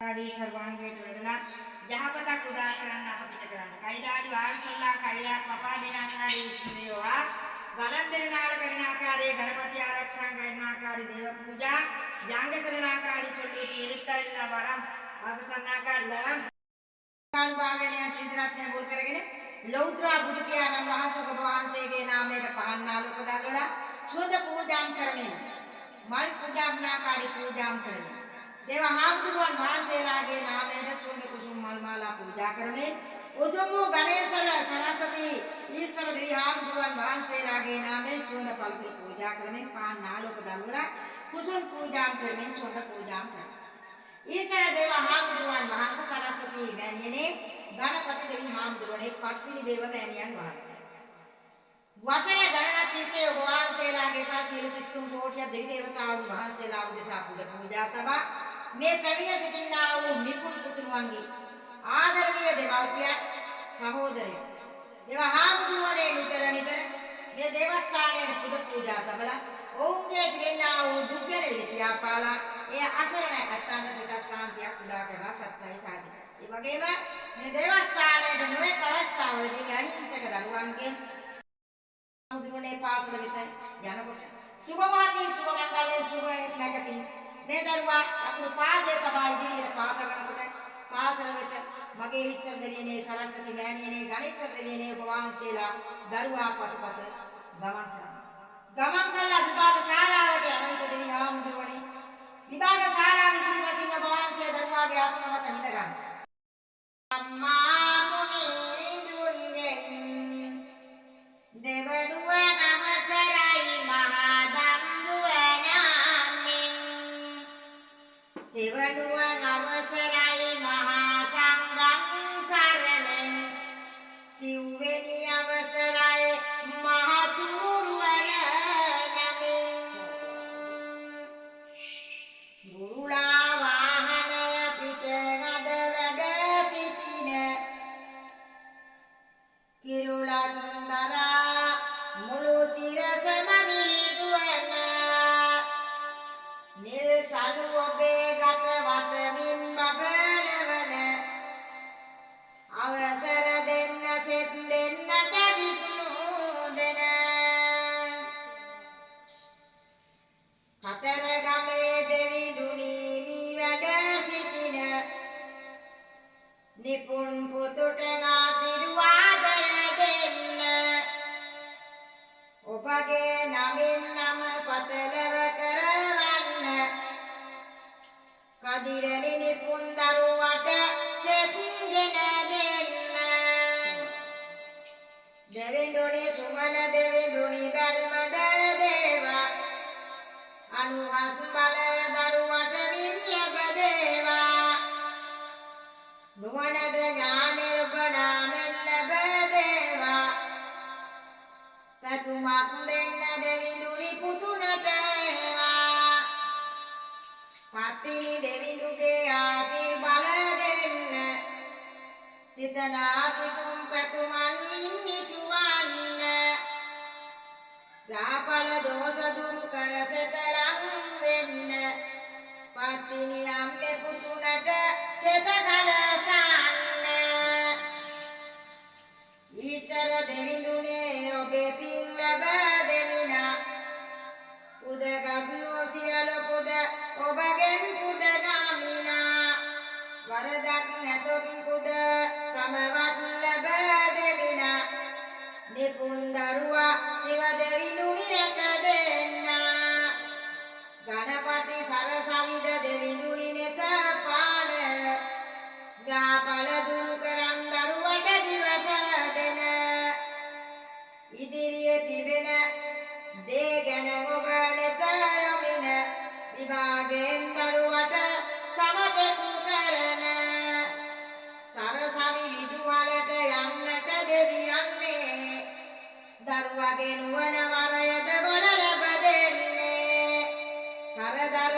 ආදී සර්වාංගයට වෙලා යහපතක් උදා කරන්න අප පිට කරන්න. කයිදාදී වාර්සල්ලා කයිලා පපා දෙන ආකාරයේ ඉස්මේවා ගලන් දෙන නාල කරන ආකාරයේ ගණපති ආරක්ෂා කරන ආකාරයේ දේව පූජා යාංගසරණ ආකාරයේ සොල්ලේ තීරිස්තරින වරම් ආපසන්නාකාරී වරම් කාල්භාගණය ත්‍රිදරත්නය මුල් කරගෙන ලෞත්‍රා බුදු පියාණන් වහන්සේ ඔබ වහන්සේගේ නාමයට පහන්නාලුක දල්වලා සුවඳ පූජාම් කරමින් මල් පූජාම්නාකාරී පූජාම් කරමින් देव हामुදුරුවන් වහන්සේලාගේ නාමයට සුවඳ කුසුම් මල් මාලා පූජා කරමින් උතුම් වූ ගණේශර සරස්වති ඊශ්වර දෙවි हामुදුරුවන් වහන්සේලාගේ නාමයෙන් සුවඳ පළපිලි පූජා කරමින් පාන් නාලෝක දල්වලා කුසුම් පූජාම් කරමින් සුවඳ පූජාම් කරමින් ඊශ්වර දේව हामुදුරුවන් වහන්සේ සරස්වති මෑණියනේ ගණපති දෙවි हामुදුරුවනේ පත්තිනි දේව මෑණියන් වහන්සේ වසර ගණනක් තිස්සේ ඔබ වහන්සේලාගේ සා සියලු 33 කෝටිය දෙවි දේවතාවුන් වහන්සේලා උදෙසා පූජා තබා මේ පැමිණ සිටිනා වූ නිකුත් පුතුණුවන්ගේ ආදරණීය දෙමව්පියන් සහෝදරයන් දේව हामुදුරුවනේ නිතර මේ දේවස්ථානයේ පුද පූජා තබලා ඔවුන්ගේ තිබෙනා වූ දුක් ගැන කියාපාලා ඒ අසරණ ඇත්තන්ට සිත ශාන්තියක් උදා කරලා සත්‍යයි සාධිත. ඒ වගේම මේ දේවස්ථානයේ නොයෙක් අවස්ථාවලදී අහිංසක දරුවන්ගෙන් हामुදුරුවනේ පාසල වෙත යනකොට සුබ මහත්මිය සුබ මංගලයේ සුබයක් නැගපින් මේ දරුවා අපේ පාදයේ තබා ඉදිරියට පාතවනකොට පාසල වෙත මගේ ඊශ්වර දෙවියනේ සරස්වති මෑණියනේ ගණේශ දෙවියනේ ඔබ වහන්සේලා දරුවා පසුපස ගමන් කරනවා. ගමන් කළා විභාග ශාලාවට යන විට දෙවි हामुදුරුවනේ විභාග ශාලාව ඉදිරිපසින් ඔබ වහන්සේ දරුවාගේ ආසන මත හිඳ ගන්න. අම්මා මුනි දුන්ගෙන් දෙවනුව නමසරයි මහා දම්රුවනාමින් දෙවනුව නමසරයි මහා සංඝං සරණෙන් සිව්වෙනි අවසරයි මහා තුනුරුවන නමින් ගුරුලා වාහනය පිට ගඳ වැඩ සිටින කිරුලන් දරා මුළු සිරසම විදුවන නිල් සලු ඔබේ ගත වතමින් බබලවන අවසර දෙන්න සෙත් දෙන්නට විසුණු දෙන කතරගමේ දෙවි දුනි වැඩ සිටින නිපුන් පුතුට ආශිර්වාදය දෙන්න ඔබගේ නමින් නම පතලව කරවන්න කදිරණි නිපුන් දරුවට සෙත්ගෙන දෙන්න දෙවිඳුනි සුමන දෙවිඳුනි බල්මද දේවා අනුහස් බලය දරුවට මින් ලැබ දේවා නුවණද ඥානෙ ඔබ නාමෙන් ලැබ දේවා පැතුමක් දෙන්න දෙවිඳුනි පුතුණට ඒවා පත්තිනි දෙවිඳුගේ ආශිර්වාද දෙන්න සිතනා සිතුම් පැතුමන් නිටුවන්න රාපල දෝෂ දුරු කර සෙතලන් වෙන්න පත්තිනි අම්මේ පුතුණට සෙත සලසන්න ඊශ්වර දෙවිඳුනේ ඔබේ පින් ලැබ දෙමිනා උදගත්නෝ සියලු පුද ඔබගෙන් පුද ගාමිනා වරදක් නැතොත් පුද සමවත් ලැබ දෙමිනා නිපුන් දරුවා සිව දෙවිඳුනි රැක දෙන්නා ගණපති සරසවිද දෙවිඳුනි නෙත පාන ගාපල දුරු කරන් දරුවට දිවස දෙන ඉදිරියේ තිබෙන දේ ගැන ඔබ නෙත යොමින විභාගයෙන් දරුවට සමතෙකු කරන සරසවි විදුවලට යන්නට දෙවියන්නේ දරුවගේ නුවණ වරයද බල ලැබ දෙන්නේ කරදර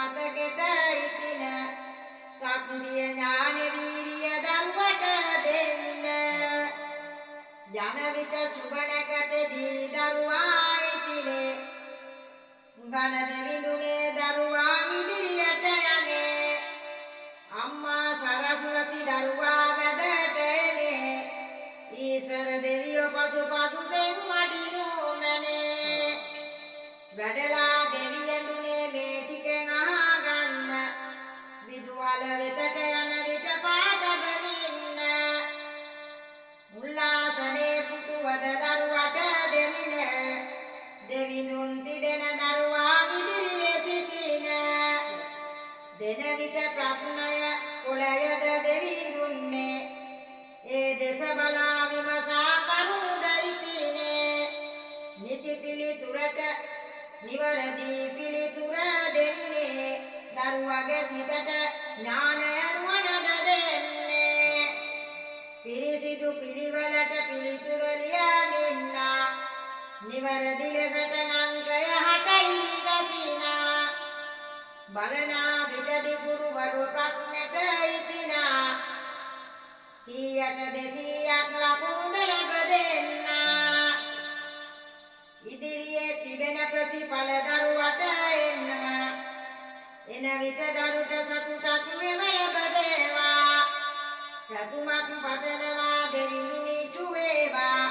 මතකෙට ඉතින ශක්තිය ඥාන වීරිය දරුවට දෙන්න යන විට සුබ නැකතදී දරුවා ඉතිනේ ගණ දෙවිඳුනේ දරුවා ඉදිරියට යන්නේ අම්මා සරස්වති දරුවා මැදට එනේ ඊශ්වර දෙවියෝ පසු පසුෙන් වඩිනු මැනේ වැඩලා දෙවියඳුනේ මේ ටිකෙන් අහගන්න විදුහල වෙතට යන විට පාදබවින්න උල්ලාසනේ පුතුවද දරුවට දෙමින දෙවිඳුන් තිදෙන දරුවා ඉදිරියේ සිටින දෙන විට ප්‍රශ්නය කුලයද දෙවිඳුන්නේ ඒ දෙස බලා විමසා කරුණු දයිතිනේ නිසි පිළිතුරට නිවැරදි පිළිතුර දෙන්නේ දරුවගේ සිතට ඥානය නුවණද දෙන්නේ පිරිසිදු පිළිවෙලට පිළිතුර ලියමින්න නිවැරදි ලෙසට අංකය 8 ඉරිගසිනා බලනා විටදී ගුරුවරු ප්‍රශ්නෙට ඉතිනා 100ට 200ක් ලකුණුද ලැබ දෙන්නා ඉදිරියේ තිබෙන ප්‍රතිඵල දරුවට එන්නවා එන විට දරුට සතුටක් ලැබ දේවා සතුමක් පතනවා දෙවිඳුනිටු වේවා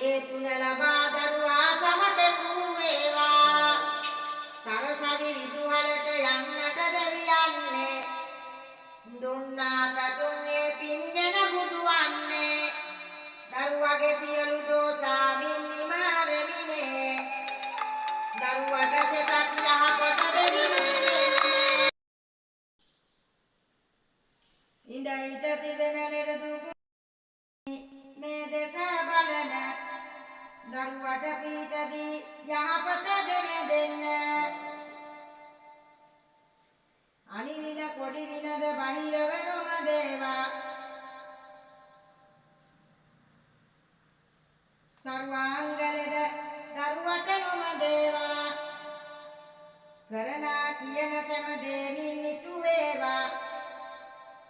ඒ තුන ලබා දරුවා සමතෙකු වේවා සරසවි විදුහලට යන්නට දෙවියන්නේ දුන්නා පැතුම් ඒ පින්ගෙන බුදුවන්නේ දරුවගේ සියලු දෝෂාමින් නිම වෙමිනේ දරුවට සිතක් යහපත දෙවිඳුනේ ඉඳයිට තිබෙන නිරදුකු මේ දෙස බලන දරුවට පීඨදී යහපත ගෙන දෙන්න අනිවින කොඩි විනද බහිරව නොම දේවා සර්වාංගලෙද දරුවට නොම දේවා කරනා කියන සෑම දෙමින් ඉටු වේවා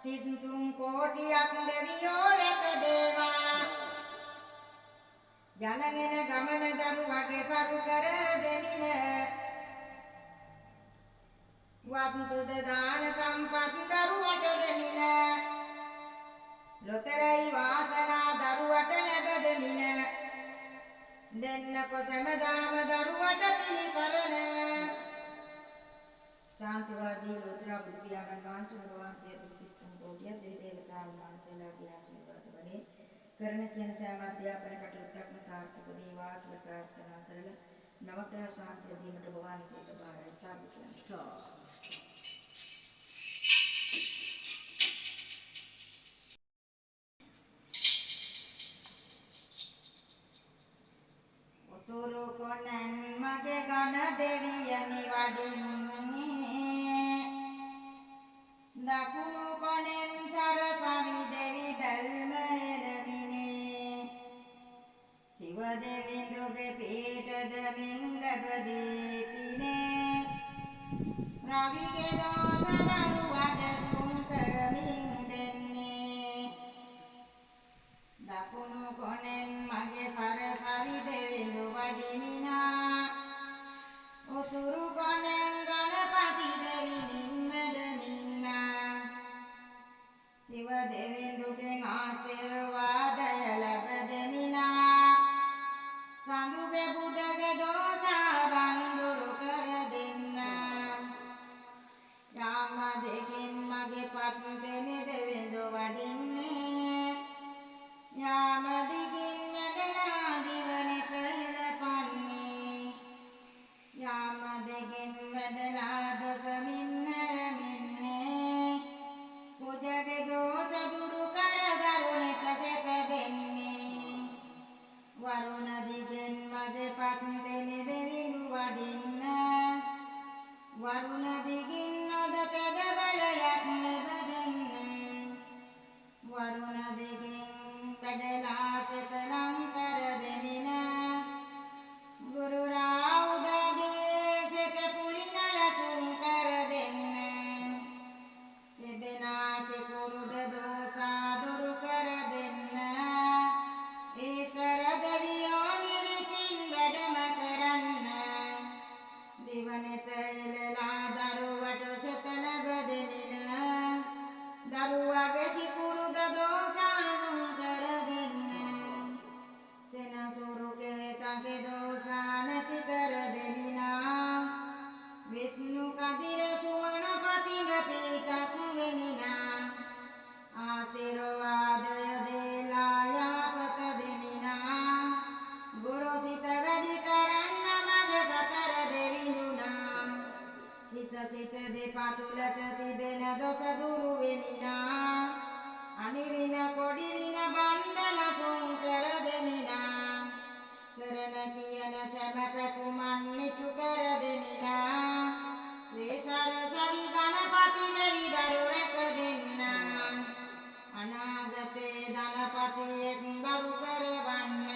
තින්තුන් කෝටියක් දෙවියෝ රැක දේවා ජනගෙන ගමන දරුවගේ සරු කර දෙමින වස්තුද දාන සම්පත් දරුවට දෙමින ලොතරැයි වාසනා දරුවට ලැබ දෙමින දෙන්න කොසමදාම දරුවට පිළිසරණ शांतिवादी लोत्रा बुद्धियागन वांचु भगवान से प्रतिष्ठित कोटिया देवी देवता मानसेलागी आशीर्वाद बने कर्ण කියන සෑම අධ්‍යාපන කටයුත්තක්ම සාර්ථක වේවා කියලා ප්‍රාර්ථනා කරලා නවක ශාන්තිය දීමට ඔබ වහන්සේට බාරයි සාදු කියනවා. උතුරු කොණන් මගේ ගණ දෙවියනි වඩින්නේ දකුණු කොණෙන් සරසවි දෙවි බැල්ම එළමිනේ සිව දෙවිඳුගේ පීඨද මින් ලැබ දීතිනේ රවිගේ දෝෂ දරුවට සුන් කරමින් දෙන්නේ දකුණු කොණෙන් මගේ සරසවි දෙවිඳු වඩිමිනා උතුරු කොණෙන් ගණපති දෙවි शिव देवेंदुगे आशीर्वादय लब देमिना सांदुगे बुदगे दोषा बंदुरु कर देन्ना यामा देगिन मगे पत्नी देवेंदु वडिन्ने याम दिगिन यगना दिवने कल पन्ने याम देगिन वडला दोष मिन्नर मिन्ने पूजगे दोष दुरु कर दरुणित सेत देन्ने वरुण दिगेन मगे पत्नी देविनु वडिन्न वरुण दिगिन नदत दबलයක් ලැබදෙන්න වරුණ දිගින් බඩලා සිතලං කර දෙමින ගුරු රාඋදදී සිත පුලිනල සුන් කර දෙපා තුලට තිබෙන දොස දුරු වෙමිනා අනිවින කොඩි වින බන්ධන තුන් කර දෙමිනා කරන කියන සැම පැතුමන් නිතු කර දෙමිනා ශ්‍රී සරසවි ගණපති දෙවි දරු රැක දෙන්නා අනාගතේ ධනපතියෙක් දරු කරවන්න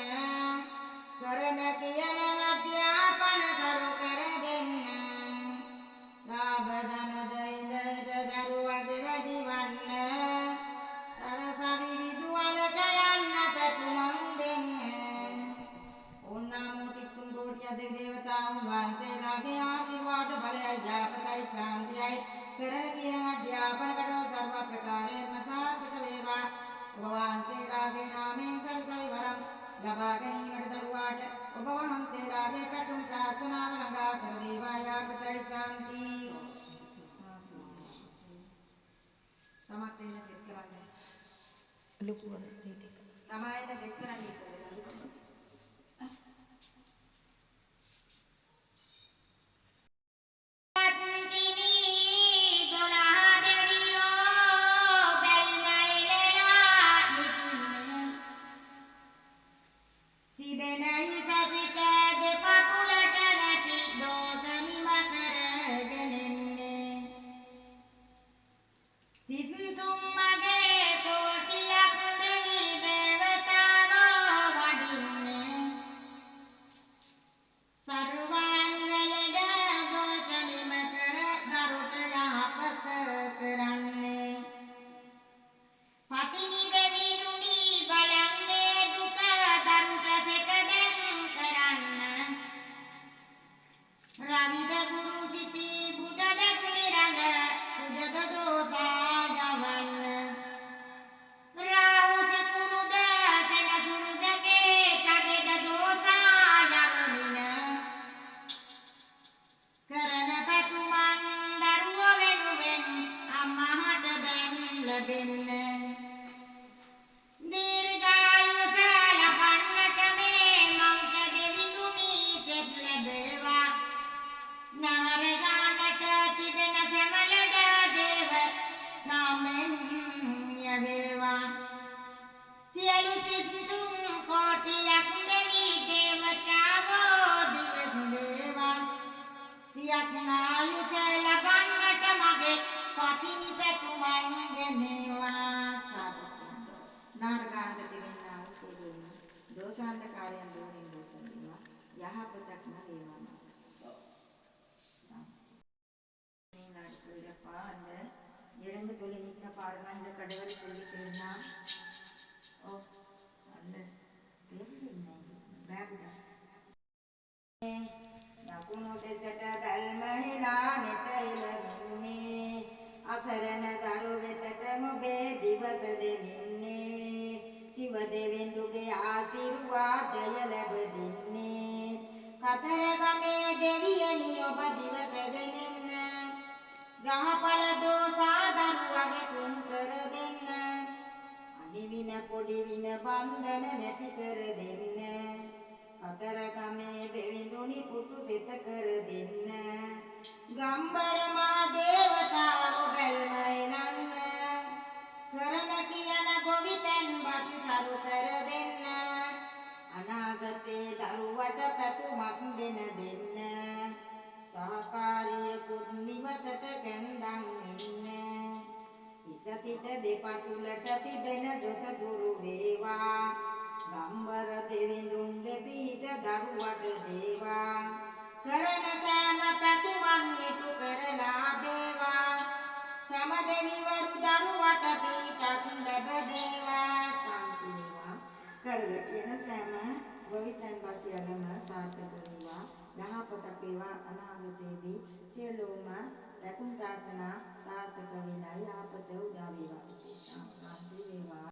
කරන කියන අධ්‍යාපන කරු කර දෙන්න ලාභ ධන දෛදට දරුවගේ වැඩිවන්න සරසවි විදුවලට යන්න පැතුමන් දෙන්න ඕනම තිස්තුන් කෝටි අධි දේවතාවුන් වහන්සේලාගේ ආශිර්වාද බලයයි ජාපතයි ශාන්තියයි කරන කියන අධ්‍යාපන කටයුතු සර්ව ප්‍රකාරයෙන්ම සාර්ථක වේවා ඔබ වහන්සේලාගේ නාමයෙන් සරසවි වරම් ලබා ගැනීමට දරුවාට ඔබ වහන්සේලාගේ පැතුම් ප්‍රාර්ථනාව ළඟා කර දේවා යාපතයි ශාන්ති තමත් එන්න සෙට් කරන්න ලොකු වරක් තමයි එන්න සෙට් කරන්න ඉස්සෙල්ලා දෝෂාන්තකාරයන් දුරින් දුරුවා යහපතක්ම වේවා මේ නාටකවල පාන්න යෙරංග තොලිනික පාරමණ්ඩ කඩවල පොලි කියනවා ඔව් අන්න දෙන්නේ බෑගුඩා දකුණු දෙසට බැල්මහිලා නෙත ඉලමුනේ අසරණ දරු වෙතට මොබේ දිවස දෙමින්නේ शिव देवेंदुगे आशीर्वादय लැබෙන්නේ කතරගමේ දෙවියනි ඔබ දිවසගෙනෙන්න ග්‍රහඵල දෝෂා දරුවගේ සුන් කර දෙන්න අනිවින පොඩි වින බන්ධන නැති කර දෙන්න කතරගමේ දෙවිඳුනි පුතු සිත කර දෙන්න ගම්බර මහ දේවතාව බැල්මයිලන්න කරන කියන ගොවිතැන් බත් සරු කර දෙන්න අනාගතේ දරුවට පැතුමක් ගෙන දෙන්න සහකාරියකුත් නිවසට කැන්දන් ඉන්න හිස සිට දෙපතුලට තිබෙන දොස දුරු වේවා ගම්බර දෙවිඳුන්ගේ පිහිට දරුවට දේවා කරන සෑම පැතුමන් ඉටු කරලා දේවා සම දෙවිවරු දරුවට පිහිටක් ලැබ දේවා ශාන්ති වේවා කරගෙන කියන සෑම ගොවිතැන් වාසියලම සාර්ථක වේවා යහපතක් වේවා අනාගතයේදී සියලුම රැකුම් ප්‍රාර්ථනා සාර්ථක වෙලා යහපත උදා වේවා ශාන්ති වේවා